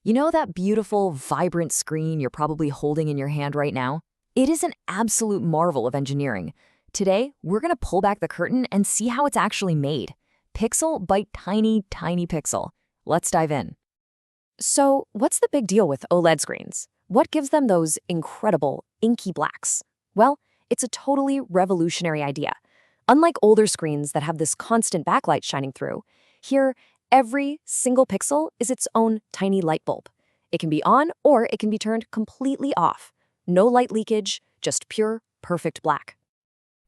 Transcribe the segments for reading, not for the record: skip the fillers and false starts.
You know that beautiful, vibrant screen you're probably holding in your hand right now? It is an absolute marvel of engineering. Today, we're going to pull back the curtain and see how it's actually made. Pixel by tiny, tiny pixel. Let's dive in. So, what's the big deal with OLED screens? What gives them those incredible, inky blacks? Well, it's a totally revolutionary idea. Unlike older screens that have this constant backlight shining through, here, every single pixel is its own tiny light bulb. It can be on or it can be turned completely off. No light leakage, just pure, perfect black.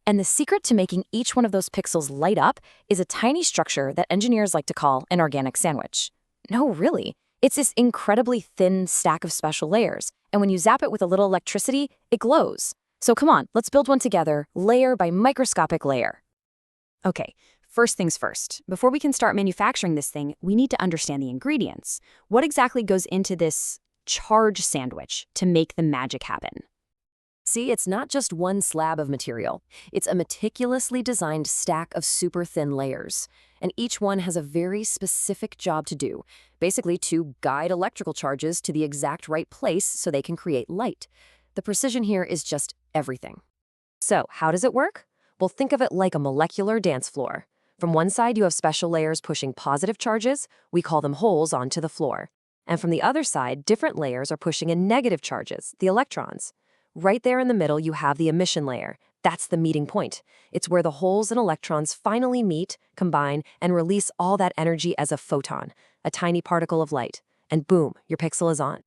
And the secret to making each one of those pixels light up is a tiny structure that engineers like to call an organic sandwich. No, really. It's this incredibly thin stack of special layers, and when you zap it with a little electricity, it glows. So come on, let's build one together, layer by microscopic layer. Okay, first things first. Before we can start manufacturing this thing, we need to understand the ingredients. What exactly goes into this charge sandwich to make the magic happen? See, it's not just one slab of material. It's a meticulously designed stack of super thin layers. And each one has a very specific job to do, basically to guide electrical charges to the exact right place so they can create light. The precision here is just everything. So, how does it work? Well, think of it like a molecular dance floor. From one side, you have special layers pushing positive charges. We call them holes onto the floor. And from the other side, different layers are pushing in negative charges, the electrons. Right there in the middle, you have the emission layer. That's the meeting point. It's where the holes and electrons finally meet, combine, and release all that energy as a photon, a tiny particle of light. And boom, your pixel is on.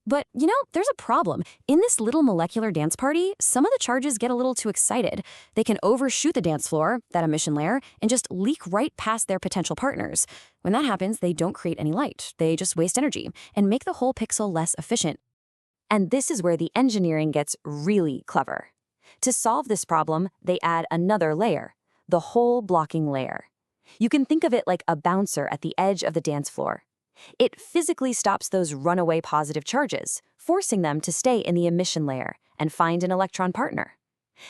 But, there's a problem. In this little molecular dance party, some of the charges get a little too excited. They can overshoot the dance floor, that emission layer, and just leak right past their potential partners. When that happens, they don't create any light. They just waste energy and make the whole pixel less efficient. And this is where the engineering gets really clever. To solve this problem, they add another layer, the hole blocking layer. You can think of it like a bouncer at the edge of the dance floor. It physically stops those runaway positive charges, forcing them to stay in the emission layer and find an electron partner.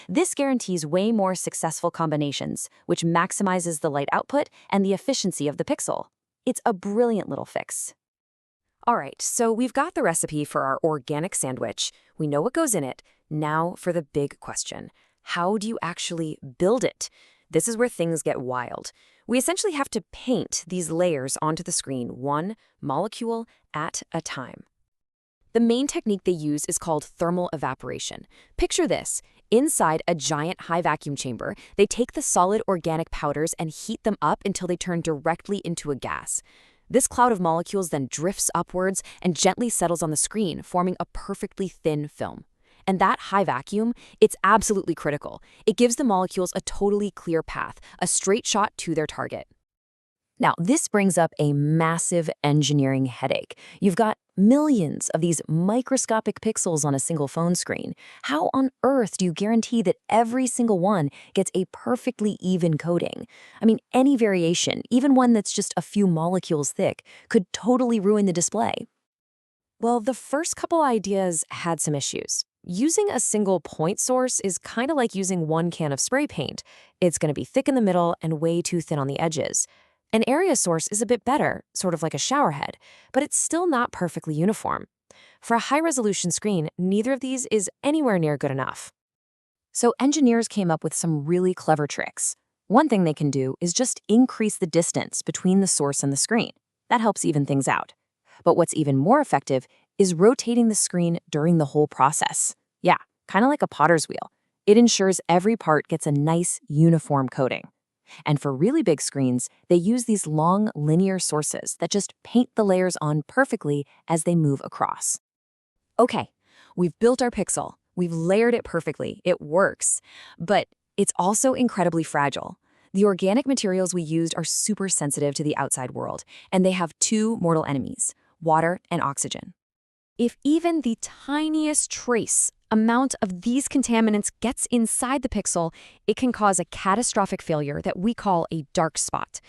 This guarantees way more successful combinations, which maximizes the light output and the efficiency of the pixel. It's a brilliant little fix. All right, so we've got the recipe for our organic sandwich. We know what goes in it. Now for the big question. How do you actually build it? This is where things get wild. We essentially have to paint these layers onto the screen, one molecule at a time. The main technique they use is called thermal evaporation. Picture this. Inside a giant high vacuum chamber, they take the solid organic powders and heat them up until they turn directly into a gas. This cloud of molecules then drifts upwards and gently settles on the screen, forming a perfectly thin film. And that high vacuum, it's absolutely critical. It gives the molecules a totally clear path, a straight shot to their target. Now, this brings up a massive engineering headache. You've got millions of these microscopic pixels on a single phone screen. How on earth do you guarantee that every single one gets a perfectly even coating? I mean, any variation, even one that's just a few molecules thick, could totally ruin the display. Well, the first couple ideas had some issues. Using a single point source is kind of like using one can of spray paint. It's going to be thick in the middle and way too thin on the edges. An area source is a bit better, sort of like a shower head, but it's still not perfectly uniform. For a high-resolution screen, neither of these is anywhere near good enough. So engineers came up with some really clever tricks. One thing they can do is just increase the distance between the source and the screen. That helps even things out. But what's even more effective is rotating the screen during the whole process. Yeah, kind of like a potter's wheel. It ensures every part gets a nice, uniform coating. And for really big screens, they use these long, linear sources that just paint the layers on perfectly as they move across. Okay, we've built our pixel. We've layered it perfectly. It works. But it's also incredibly fragile. The organic materials we used are super sensitive to the outside world, and they have two mortal enemies, water and oxygen. If even the tiniest trace amount of these contaminants gets inside the pixel, it can cause a catastrophic failure that we call a dark spot.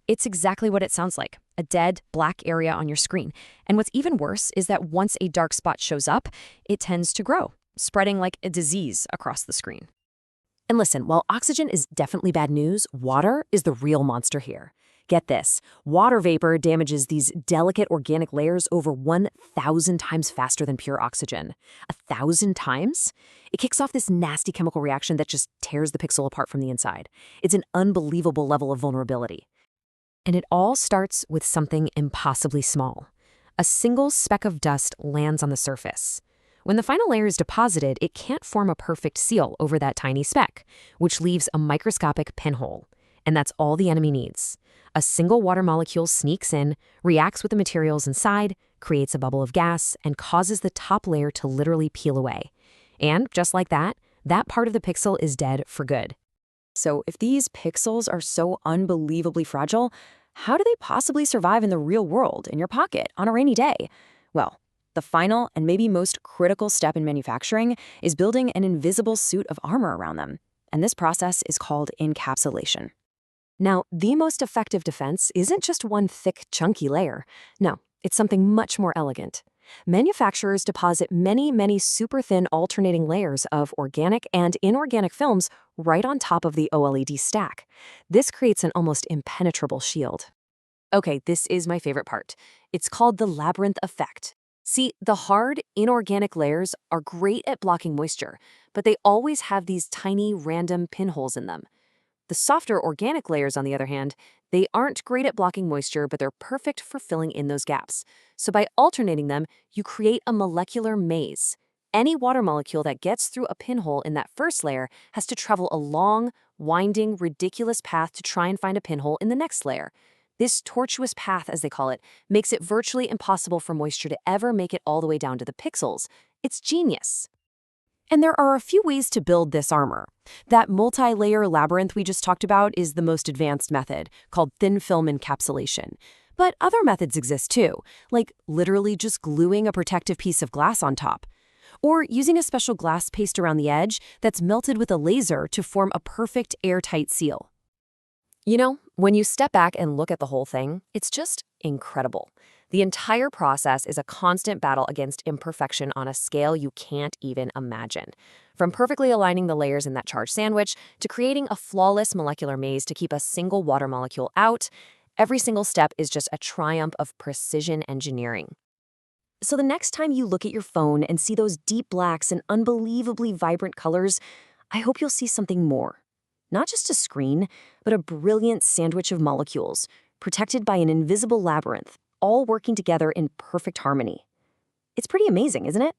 It's exactly what it sounds like, a dead, black area on your screen. And what's even worse is that once a dark spot shows up, it tends to grow, spreading like a disease across the screen. And listen, while oxygen is definitely bad news, water is the real monster here. Get this, water vapor damages these delicate organic layers over 1,000 times faster than pure oxygen. 1,000 times? It kicks off this nasty chemical reaction that just tears the pixel apart from the inside. It's an unbelievable level of vulnerability. And it all starts with something impossibly small. A single speck of dust lands on the surface. When the final layer is deposited, it can't form a perfect seal over that tiny speck, which leaves a microscopic pinhole. And that's all the enemy needs. A single water molecule sneaks in, reacts with the materials inside, creates a bubble of gas, and causes the top layer to literally peel away. And just like that part of the pixel is dead for good. So if these pixels are so unbelievably fragile, how do they possibly survive in the real world, in your pocket, on a rainy day? Well, the final and maybe most critical step in manufacturing is building an invisible suit of armor around them. And this process is called encapsulation. Now, the most effective defense isn't just one thick, chunky layer. No, it's something much more elegant. Manufacturers deposit many super thin alternating layers of organic and inorganic films right on top of the OLED stack. This creates an almost impenetrable shield. Okay, this is my favorite part. It's called the labyrinth effect. See, the hard, inorganic layers are great at blocking moisture, but they always have these tiny, random pinholes in them. The softer organic layers, on the other hand, they aren't great at blocking moisture, but they're perfect for filling in those gaps. So by alternating them, you create a molecular maze. Any water molecule that gets through a pinhole in that first layer has to travel a long, winding, ridiculous path to try and find a pinhole in the next layer. This tortuous path, as they call it, makes it virtually impossible for moisture to ever make it all the way down to the pixels. It's genius. And there are a few ways to build this armor. That multi-layer labyrinth we just talked about is the most advanced method, called thin film encapsulation. But other methods exist too, like literally just gluing a protective piece of glass on top, or using a special glass paste around the edge that's melted with a laser to form a perfect airtight seal. You know, when you step back and look at the whole thing, it's just incredible. The entire process is a constant battle against imperfection on a scale you can't even imagine. From perfectly aligning the layers in that charged sandwich to creating a flawless molecular maze to keep a single water molecule out, every single step is just a triumph of precision engineering. So the next time you look at your phone and see those deep blacks and unbelievably vibrant colors, I hope you'll see something more. Not just a screen, but a brilliant sandwich of molecules, protected by an invisible labyrinth, all working together in perfect harmony. It's pretty amazing, isn't it?